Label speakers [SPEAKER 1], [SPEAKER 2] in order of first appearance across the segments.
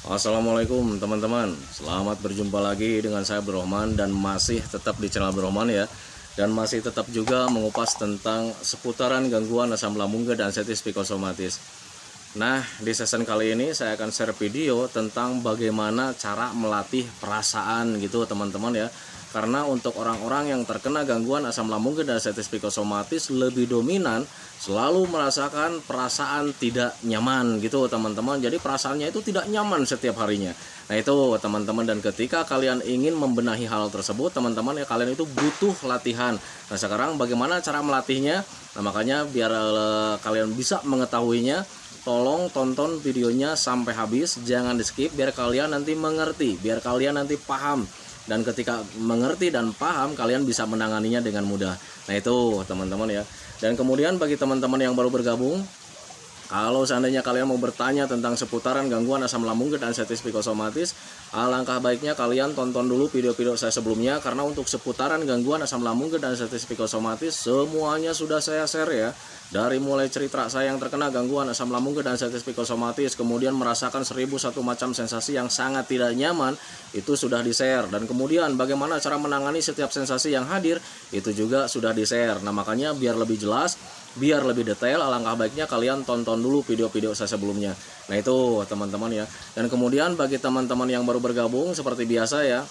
[SPEAKER 1] Assalamualaikum teman-teman, selamat berjumpa lagi dengan saya Abdurrahman dan masih tetap di channel Abdurrahman ya. Dan masih tetap juga mengupas tentang seputaran gangguan asam lambung dan sensitif psikosomatis. Nah, di season kali ini saya akan share video tentang bagaimana cara melatih perasaan gitu teman-teman ya. Karena untuk orang-orang yang terkena gangguan asam lambung dan sensitif psikosomatis lebih dominan selalu merasakan perasaan tidak nyaman gitu teman-teman. Jadi perasaannya itu tidak nyaman setiap harinya. Nah itu teman-teman, dan ketika kalian ingin membenahi hal tersebut teman-teman ya, kalian itu butuh latihan. Nah sekarang bagaimana cara melatihnya? Nah makanya biar kalian bisa mengetahuinya, tolong tonton videonya sampai habis, jangan di skip biar kalian nanti mengerti, biar kalian nanti paham. Dan ketika mengerti dan paham, kalian bisa menanganinya dengan mudah. Nah itu teman-teman ya. Dan kemudian bagi teman-teman yang baru bergabung, kalau seandainya kalian mau bertanya tentang seputaran gangguan asam lambung dan sensitif psikosomatis, alangkah baiknya kalian tonton dulu video-video saya sebelumnya. Karena untuk seputaran gangguan asam lambung dan sensitif psikosomatis semuanya sudah saya share ya. Dari mulai cerita saya yang terkena gangguan asam lambung dan sensitif psikosomatis, kemudian merasakan 1001 macam sensasi yang sangat tidak nyaman, itu sudah di-share. Dan kemudian bagaimana cara menangani setiap sensasi yang hadir, itu juga sudah di-share. Nah makanya biar lebih jelas, biar lebih detail, alangkah baiknya kalian tonton dulu video-video saya sebelumnya. Nah itu teman-teman ya. Dan kemudian bagi teman-teman yang baru bergabung, seperti biasa ya,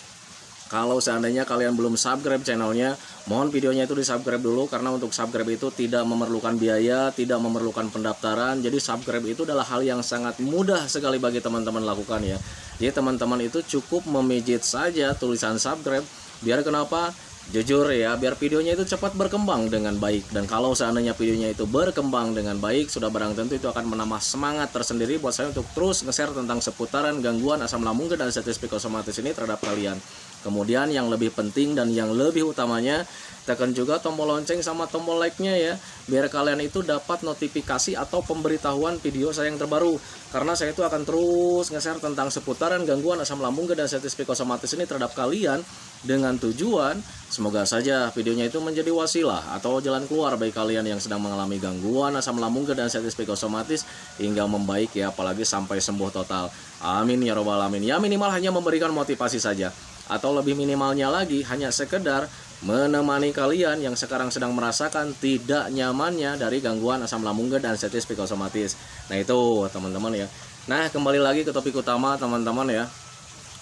[SPEAKER 1] kalau seandainya kalian belum subscribe channelnya, mohon videonya itu di subscribe dulu. Karena untuk subscribe itu tidak memerlukan biaya, tidak memerlukan pendaftaran. Jadi subscribe itu adalah hal yang sangat mudah sekali bagi teman-teman lakukan ya. Jadi teman-teman itu cukup memijit saja tulisan subscribe. Biar kenapa? Jujur ya, biar videonya itu cepat berkembang dengan baik. Dan kalau seandainya videonya itu berkembang dengan baik, sudah barang tentu itu akan menambah semangat tersendiri buat saya untuk terus nge-share tentang seputaran gangguan asam lambung dan sensitif psikosomatis ini terhadap kalian. Kemudian yang lebih penting dan yang lebih utamanya, tekan juga tombol lonceng sama tombol like-nya ya, biar kalian itu dapat notifikasi atau pemberitahuan video saya yang terbaru. Karena saya itu akan terus nge-share tentang seputaran gangguan asam lambung dan sensitif psikosomatis ini terhadap kalian, dengan tujuan semoga saja videonya itu menjadi wasilah atau jalan keluar bagi kalian yang sedang mengalami gangguan asam lambung dan sensitif psikosomatis hingga membaik ya, apalagi sampai sembuh total. Amin ya robbal alamin. Ya minimal hanya memberikan motivasi saja, atau lebih minimalnya lagi hanya sekedar menemani kalian yang sekarang sedang merasakan tidak nyamannya dari gangguan asam lambung dan sensitif psikosomatis. Nah itu teman-teman ya. Nah kembali lagi ke topik utama teman-teman ya.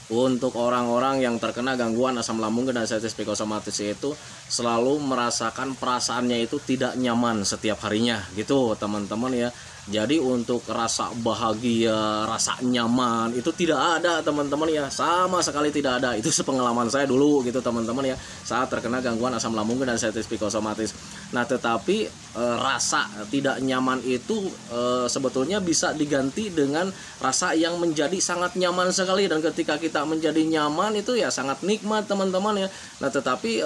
[SPEAKER 1] Untuk orang-orang yang terkena gangguan asam lambung dan sensitif psikosomatis itu selalu merasakan perasaannya itu tidak nyaman setiap harinya gitu teman-teman ya. Jadi untuk rasa bahagia, rasa nyaman itu tidak ada teman-teman ya, sama sekali tidak ada. Itu sepengalaman saya dulu gitu teman-teman ya, saat terkena gangguan asam lambung dan sensitif psikosomatis. Nah tetapi rasa tidak nyaman itu sebetulnya bisa diganti dengan rasa yang menjadi sangat nyaman sekali. Dan ketika kita menjadi nyaman itu ya sangat nikmat teman-teman ya. Nah tetapi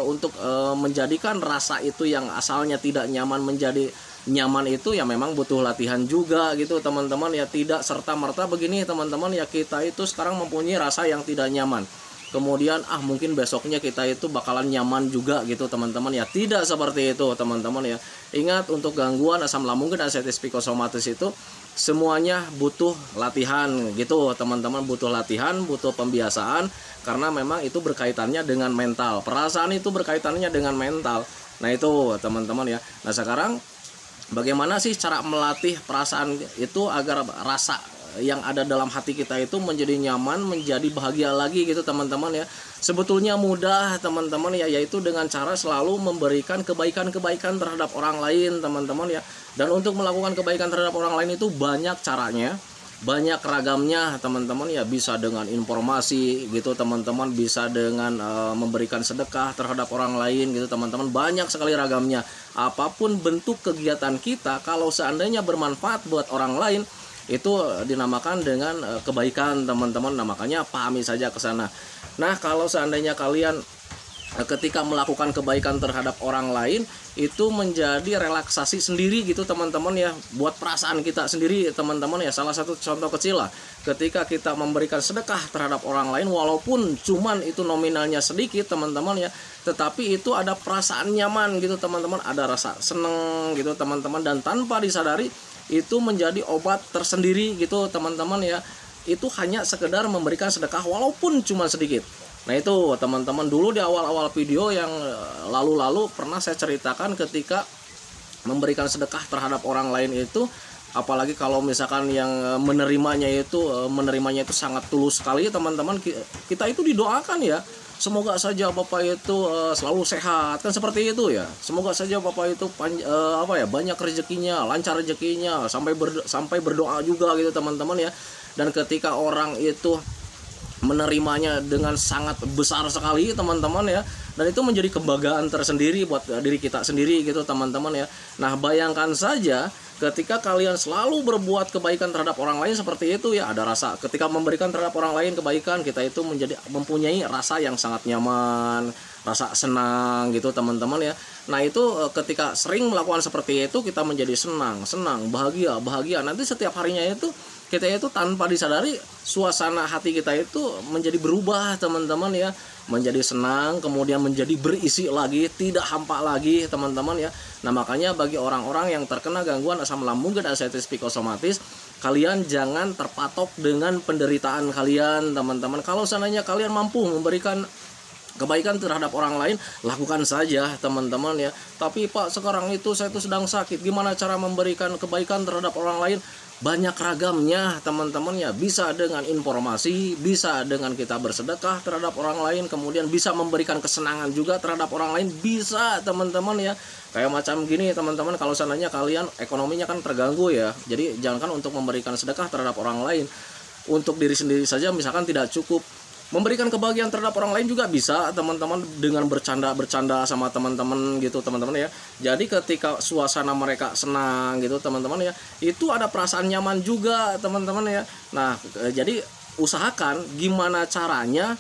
[SPEAKER 1] untuk menjadikan rasa itu yang asalnya tidak nyaman menjadi nyaman itu ya memang butuh latihan juga gitu teman-teman ya. Tidak serta-merta begini teman-teman ya, kita itu sekarang mempunyai rasa yang tidak nyaman, kemudian mungkin besoknya kita itu bakalan nyaman juga gitu teman-teman ya. Tidak seperti itu teman-teman ya. Ingat, untuk gangguan asam lambung dan sensitif psikosomatis itu semuanya butuh latihan gitu teman-teman, butuh latihan, butuh pembiasaan. Karena memang itu berkaitannya dengan mental, perasaan itu berkaitannya dengan mental. Nah itu teman-teman ya. Nah sekarang bagaimana sih cara melatih perasaan itu agar rasa yang ada dalam hati kita itu menjadi nyaman, menjadi bahagia lagi gitu teman-teman ya. Sebetulnya mudah teman-teman ya, yaitu dengan cara selalu memberikan kebaikan-kebaikan terhadap orang lain teman-teman ya. Dan untuk melakukan kebaikan terhadap orang lain itu banyak caranya, banyak ragamnya teman-teman ya. Bisa dengan informasi gitu teman-teman, bisa dengan memberikan sedekah terhadap orang lain gitu teman-teman. Banyak sekali ragamnya. Apapun bentuk kegiatan kita, kalau seandainya bermanfaat buat orang lain, itu dinamakan dengan kebaikan teman-teman. Nah makanya pahami saja ke sana. Nah kalau seandainya kalian ketika melakukan kebaikan terhadap orang lain, itu menjadi relaksasi sendiri gitu teman-teman ya, buat perasaan kita sendiri teman-teman ya. Salah satu contoh kecil lah, ketika kita memberikan sedekah terhadap orang lain, walaupun cuman itu nominalnya sedikit teman-teman ya, tetapi itu ada perasaan nyaman gitu teman-teman, ada rasa seneng gitu teman-teman, dan tanpa disadari itu menjadi obat tersendiri gitu teman-teman ya. itu hanya sekedar memberikan sedekah walaupun cuma sedikit. Nah itu teman-teman, dulu di awal-awal video yang lalu-lalu pernah saya ceritakan ketika memberikan sedekah terhadap orang lain itu, apalagi kalau misalkan yang menerimanya itu sangat tulus sekali teman-teman, kita itu didoakan ya, semoga saja Bapak itu selalu sehat, kan seperti itu ya, semoga saja Bapak itu banyak rezekinya, lancar rezekinya, sampai berdoa juga gitu teman-teman ya. Dan ketika orang itu menerimanya dengan sangat besar sekali teman-teman ya, dan itu menjadi kebanggaan tersendiri buat diri kita sendiri gitu teman-teman ya. Nah bayangkan saja ketika kalian selalu berbuat kebaikan terhadap orang lain seperti itu ya, ada rasa ketika memberikan terhadap orang lain kebaikan, kita itu mempunyai rasa yang sangat nyaman, rasa senang gitu teman-teman ya. Nah itu ketika sering melakukan seperti itu, kita menjadi senang, bahagia. Nanti setiap harinya itu kita itu tanpa disadari suasana hati kita itu menjadi berubah teman-teman ya, menjadi senang, kemudian menjadi berisi lagi, tidak hampa lagi teman-teman ya. Nah makanya bagi orang-orang yang terkena gangguan asam lambung dan ascites psikosomatis, kalian jangan terpatok dengan penderitaan kalian teman-teman. Kalau seandainya kalian mampu memberikan kebaikan terhadap orang lain, lakukan saja teman-teman ya. Tapi Pak, sekarang itu saya itu sedang sakit, gimana cara memberikan kebaikan terhadap orang lain? Banyak ragamnya teman-teman ya, bisa dengan informasi, bisa dengan kita bersedekah terhadap orang lain, kemudian bisa memberikan kesenangan juga terhadap orang lain, bisa teman-teman ya. Kayak macam gini teman-teman, kalau seandainya kalian ekonominya kan terganggu ya, jadi jangankan untuk memberikan sedekah terhadap orang lain, untuk diri sendiri saja misalkan tidak cukup, memberikan kebahagiaan terhadap orang lain juga bisa teman-teman, dengan bercanda sama teman-teman gitu teman-teman ya. Jadi ketika suasana mereka senang gitu teman-teman ya, itu ada perasaan nyaman juga teman-teman ya. Nah jadi usahakan gimana caranya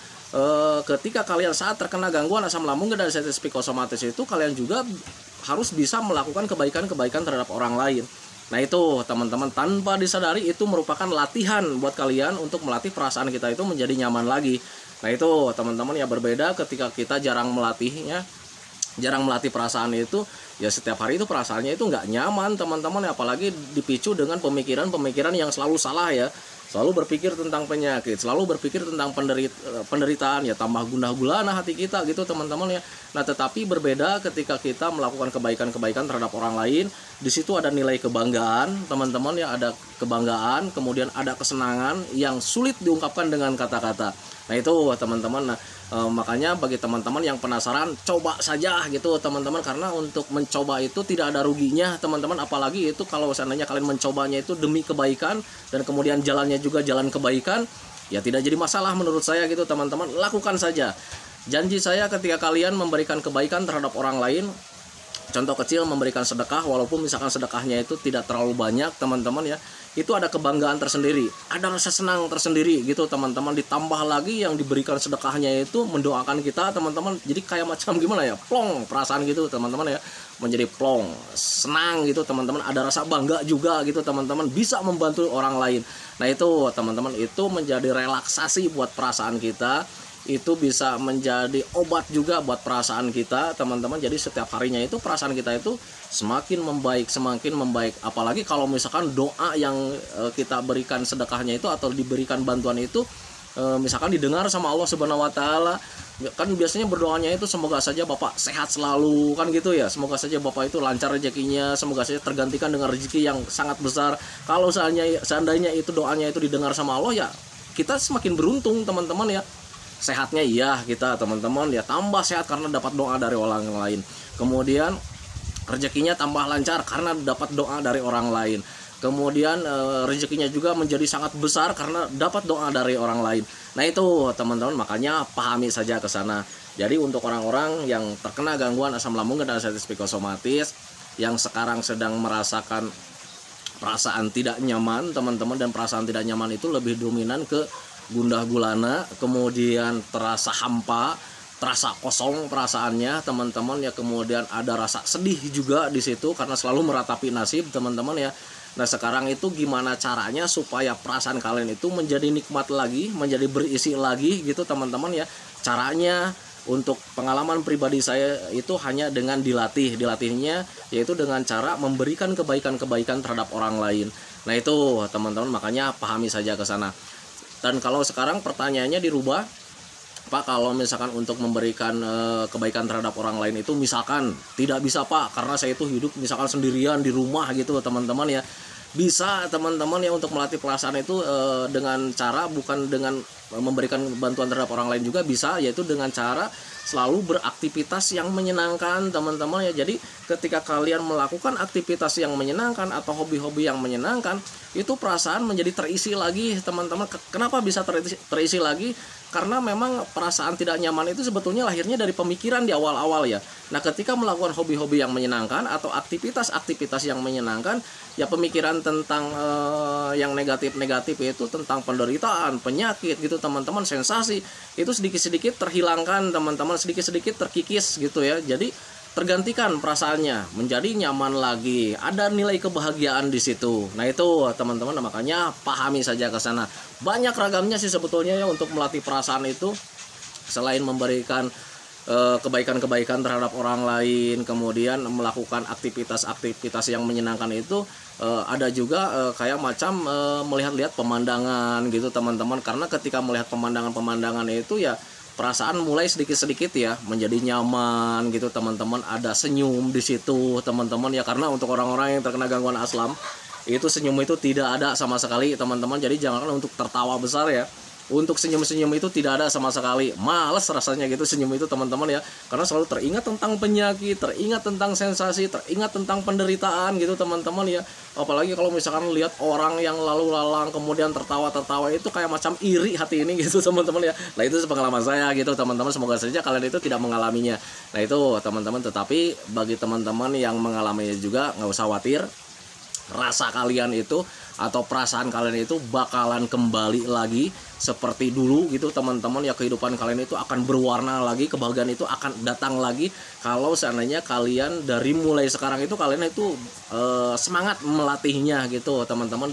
[SPEAKER 1] ketika kalian saat terkena gangguan asam lambung dan ascites psikosomatis itu, kalian juga harus bisa melakukan kebaikan-kebaikan terhadap orang lain. Nah itu teman-teman, tanpa disadari itu merupakan latihan buat kalian untuk melatih perasaan kita itu menjadi nyaman lagi. Nah itu teman-teman ya, berbeda ketika kita jarang melatihnya, jarang melatih perasaan itu ya, setiap hari itu perasaannya itu nggak nyaman teman-teman, apalagi dipicu dengan pemikiran-pemikiran yang selalu salah ya, selalu berpikir tentang penyakit, selalu berpikir tentang penderitaan ya, tambah gundah gulana hati kita gitu teman-teman ya. Nah tetapi berbeda ketika kita melakukan kebaikan-kebaikan terhadap orang lain, di situ ada nilai kebanggaan teman-teman ya, ada kebanggaan, kemudian ada kesenangan yang sulit diungkapkan dengan kata-kata. Nah itu teman-teman. Nah makanya bagi teman-teman yang penasaran, coba saja gitu teman-teman, karena untuk mencoba itu tidak ada ruginya teman-teman, apalagi itu kalau seandainya kalian mencobanya itu demi kebaikan dan kemudian jalannya juga jalan kebaikan, ya tidak jadi masalah menurut saya gitu teman-teman. Lakukan saja. Janji saya ketika kalian memberikan kebaikan terhadap orang lain, contoh kecil memberikan sedekah, walaupun misalkan sedekahnya itu tidak terlalu banyak teman-teman ya, itu ada kebanggaan tersendiri, ada rasa senang tersendiri gitu teman-teman. Ditambah lagi yang diberikan sedekahnya itu mendoakan kita teman-teman, jadi kayak macam gimana ya, plong perasaan gitu teman-teman ya, menjadi plong, senang gitu teman-teman, ada rasa bangga juga gitu teman-teman, bisa membantu orang lain. Nah itu teman-teman, itu menjadi relaksasi buat perasaan kita, itu bisa menjadi obat juga buat perasaan kita teman-teman. Jadi setiap harinya itu perasaan kita itu semakin membaik, apalagi kalau misalkan doa yang kita berikan sedekahnya itu atau diberikan bantuan itu misalkan didengar sama Allah Subhanahu wa taala. Kan biasanya berdoanya itu semoga saja Bapak sehat selalu kan gitu ya, semoga saja Bapak itu lancar rezekinya, semoga saja tergantikan dengan rezeki yang sangat besar. Kalau seandainya itu doanya itu didengar sama Allah, ya kita semakin beruntung teman-teman ya. Sehatnya iya kita teman-teman ya, tambah sehat karena dapat doa dari orang lain. Kemudian rezekinya tambah lancar karena dapat doa dari orang lain. Kemudian rezekinya juga menjadi sangat besar karena dapat doa dari orang lain. Nah itu teman-teman, makanya pahami saja ke sana. Jadi untuk orang-orang yang terkena gangguan asam lambung dan ascites psikosomatis, yang sekarang sedang merasakan perasaan tidak nyaman teman-teman, dan perasaan tidak nyaman itu lebih dominan ke gundah gulana, kemudian terasa hampa, terasa kosong perasaannya teman-teman ya, kemudian ada rasa sedih juga di situ karena selalu meratapi nasib teman-teman ya. Nah sekarang itu gimana caranya supaya perasaan kalian itu menjadi nikmat lagi, menjadi berisi lagi gitu teman-teman ya. Caranya untuk pengalaman pribadi saya itu hanya dengan dilatihnya yaitu dengan cara memberikan kebaikan-kebaikan terhadap orang lain. Nah itu teman-teman, makanya pahami saja ke sana. Dan kalau sekarang pertanyaannya dirubah, Pak, kalau misalkan untuk memberikan kebaikan terhadap orang lain itu misalkan tidak bisa Pak, karena saya itu hidup misalkan sendirian di rumah gitu teman-teman ya. Bisa teman-teman ya untuk melatih perasaan itu dengan cara bukan dengan memberikan bantuan terhadap orang lain juga bisa, yaitu dengan cara selalu beraktivitas yang menyenangkan teman-teman ya. Jadi ketika kalian melakukan aktivitas yang menyenangkan atau hobi-hobi yang menyenangkan, itu perasaan menjadi terisi lagi teman-teman. Kenapa bisa terisi lagi? Karena memang perasaan tidak nyaman itu sebetulnya lahirnya dari pemikiran di awal-awal ya. Nah, ketika melakukan hobi-hobi yang menyenangkan atau aktivitas-aktivitas yang menyenangkan, ya pemikiran tentang yang negatif-negatif itu tentang penderitaan, penyakit gitu teman-teman, sensasi itu sedikit-sedikit terhilangkan teman-teman, sedikit-sedikit terkikis gitu ya. Jadi tergantikan perasaannya menjadi nyaman lagi, ada nilai kebahagiaan di situ. Nah itu teman-teman, makanya pahami saja ke sana. Banyak ragamnya sih sebetulnya ya untuk melatih perasaan itu. Selain memberikan kebaikan-kebaikan terhadap orang lain, kemudian melakukan aktivitas-aktivitas yang menyenangkan itu, ada juga kayak macam melihat-lihat pemandangan gitu teman-teman. Karena ketika melihat pemandangan-pemandangan itu ya perasaan mulai sedikit-sedikit ya menjadi nyaman gitu teman-teman, ada senyum di situ teman-teman ya. Karena untuk orang-orang yang terkena gangguan aslam itu senyum itu tidak ada sama sekali teman-teman. Jadi jangankan untuk tertawa besar ya, untuk senyum-senyum itu tidak ada sama sekali. Males rasanya gitu senyum itu teman-teman ya, karena selalu teringat tentang penyakit, teringat tentang sensasi, teringat tentang penderitaan gitu teman-teman ya. Apalagi kalau misalkan lihat orang yang lalu lalang kemudian tertawa-tertawa, itu kayak macam iri hati ini gitu teman-teman ya. Nah itu pengalaman saya gitu teman-teman, semoga saja kalian itu tidak mengalaminya. Nah itu teman-teman, tetapi bagi teman-teman yang mengalaminya juga nggak usah khawatir. Rasa kalian itu atau perasaan kalian itu bakalan kembali lagi seperti dulu gitu teman-teman ya. Kehidupan kalian itu akan berwarna lagi, kebahagiaan itu akan datang lagi kalau seandainya kalian dari mulai sekarang itu kalian itu semangat melatihnya gitu teman-teman,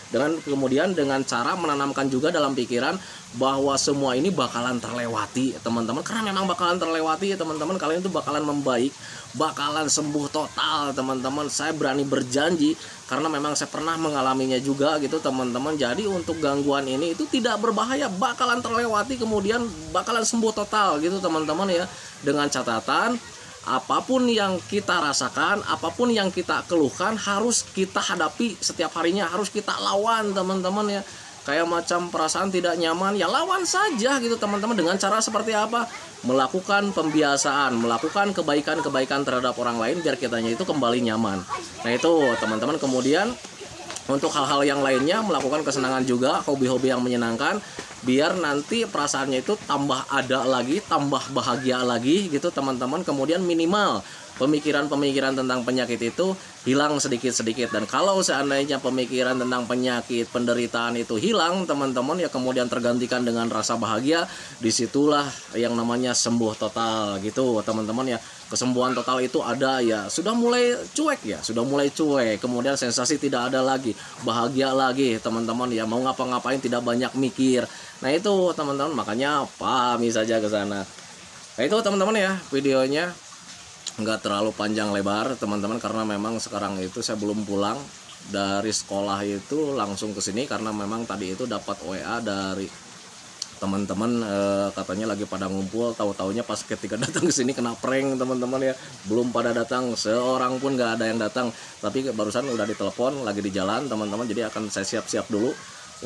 [SPEAKER 1] dengan kemudian dengan cara menanamkan juga dalam pikiran bahwa semua ini bakalan terlewati teman-teman. Karena memang bakalan terlewati ya teman-teman, kalian itu bakalan membaik, bakalan sembuh total teman-teman. Saya berani berjanji karena memang saya pernah mengalaminya juga gitu teman-teman. Jadi untuk gangguan ini itu tidak berbahaya, bakalan terlewati, kemudian bakalan sembuh total gitu teman-teman ya. Dengan catatan, apapun yang kita rasakan, apapun yang kita keluhkan harus kita hadapi setiap harinya, harus kita lawan teman-teman ya. Kayak macam perasaan tidak nyaman, ya lawan saja gitu teman-teman. Dengan cara seperti apa? Melakukan pembiasaan, melakukan kebaikan-kebaikan terhadap orang lain biar kitanya itu kembali nyaman. Nah itu teman-teman. Kemudian untuk hal-hal yang lainnya, melakukan kesenangan juga, hobi-hobi yang menyenangkan, biar nanti perasaannya itu tambah ada lagi, tambah bahagia lagi gitu teman-teman. Kemudian minimal pemikiran-pemikiran tentang penyakit itu hilang sedikit-sedikit. Dan kalau seandainya pemikiran tentang penyakit, penderitaan itu hilang teman-teman ya, kemudian tergantikan dengan rasa bahagia, disitulah yang namanya sembuh total gitu teman-teman ya. Kesembuhan total itu ada ya, sudah mulai cuek ya, sudah mulai cuek, kemudian sensasi tidak ada lagi, bahagia lagi teman-teman ya, mau ngapa-ngapain tidak banyak mikir. Nah itu teman-teman, makanya pahami saja ke sana. Nah itu teman-teman ya, videonya nggak terlalu panjang lebar teman-teman, karena memang sekarang itu saya belum pulang dari sekolah itu langsung ke sini, karena memang tadi itu dapat WA dari teman-teman, katanya lagi pada ngumpul, tahu-taunya pas ketika datang ke sini kena prank teman-teman ya. Belum pada datang, seorang pun nggak ada yang datang, tapi barusan udah ditelepon, lagi di jalan teman-teman. Jadi akan saya siap-siap dulu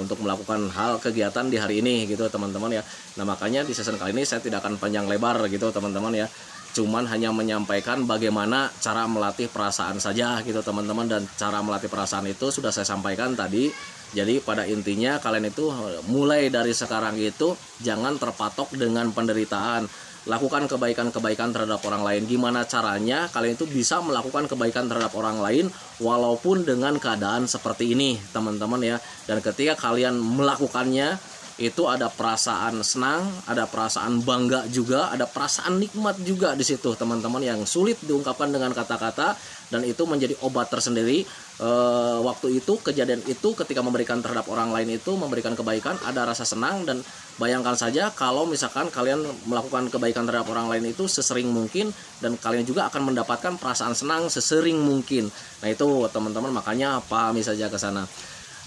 [SPEAKER 1] untuk melakukan hal kegiatan di hari ini gitu teman-teman ya. Nah makanya di season kali ini saya tidak akan panjang lebar gitu teman-teman ya, cuman hanya menyampaikan bagaimana cara melatih perasaan saja gitu teman-teman. Dan cara melatih perasaan itu sudah saya sampaikan tadi. Jadi pada intinya kalian itu mulai dari sekarang itu jangan terpatok dengan penderitaan, lakukan kebaikan-kebaikan terhadap orang lain. Gimana caranya kalian itu bisa melakukan kebaikan terhadap orang lain walaupun dengan keadaan seperti ini teman-teman ya. Dan ketika kalian melakukannya, itu ada perasaan senang, ada perasaan bangga juga, ada perasaan nikmat juga di situ teman-teman, yang sulit diungkapkan dengan kata-kata, dan itu menjadi obat tersendiri. Waktu itu, kejadian itu ketika memberikan terhadap orang lain itu memberikan kebaikan, ada rasa senang. Dan bayangkan saja kalau misalkan kalian melakukan kebaikan terhadap orang lain itu sesering mungkin, dan kalian juga akan mendapatkan perasaan senang sesering mungkin. Nah itu teman-teman, makanya pahami saja ke sana.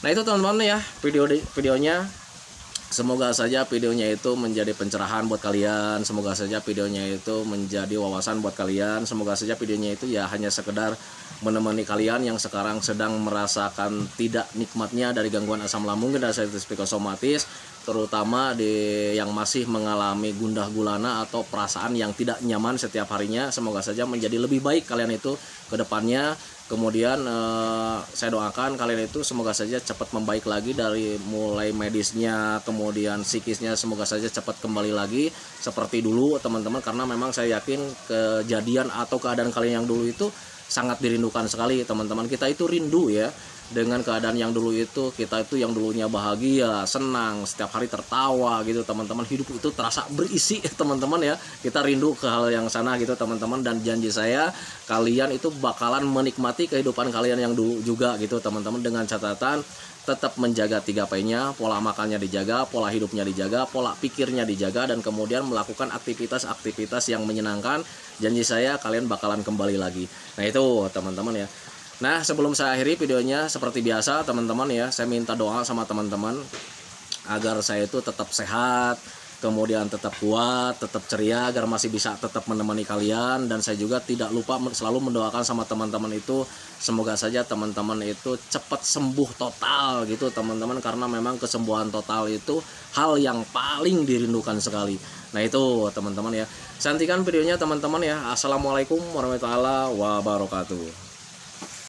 [SPEAKER 1] Nah itu teman-teman ya videonya. Semoga saja videonya itu menjadi pencerahan buat kalian. Semoga saja videonya itu menjadi wawasan buat kalian. Semoga saja videonya itu ya hanya sekedar menemani kalian yang sekarang sedang merasakan tidak nikmatnya dari gangguan asam lambung dan sensitif psikosomatis, terutama yang masih mengalami gundah gulana atau perasaan yang tidak nyaman setiap harinya. Semoga saja menjadi lebih baik kalian itu ke depannya. Kemudian saya doakan kalian itu semoga saja cepat membaik lagi dari mulai medisnya, kemudian psikisnya, semoga saja cepat kembali lagi seperti dulu teman-teman, karena memang saya yakin kejadian atau keadaan kalian yang dulu itu sangat dirindukan sekali teman-teman. Kita itu rindu ya dengan keadaan yang dulu itu, kita itu yang dulunya bahagia, senang, setiap hari tertawa gitu teman-teman, hidup itu terasa berisi teman-teman ya. Kita rindu ke hal yang sana gitu teman-teman, dan janji saya kalian itu bakalan menikmati kehidupan kalian yang dulu juga gitu teman-teman, dengan catatan tetap menjaga 3P-nya, pola makannya dijaga, pola hidupnya dijaga, pola pikirnya dijaga, dan kemudian melakukan aktivitas-aktivitas yang menyenangkan. Janji saya kalian bakalan kembali lagi. Nah itu teman-teman ya. Nah sebelum saya akhiri videonya, seperti biasa teman-teman ya, saya minta doa sama teman-teman agar saya itu tetap sehat, kemudian tetap kuat, tetap ceria, agar masih bisa tetap menemani kalian. Dan saya juga tidak lupa selalu mendoakan sama teman-teman itu, semoga saja teman-teman itu cepat sembuh total gitu teman-teman, karena memang kesembuhan total itu hal yang paling dirindukan sekali. Nah itu teman-teman ya, saya hentikan videonya teman-teman ya. Assalamualaikum warahmatullahi wabarakatuh.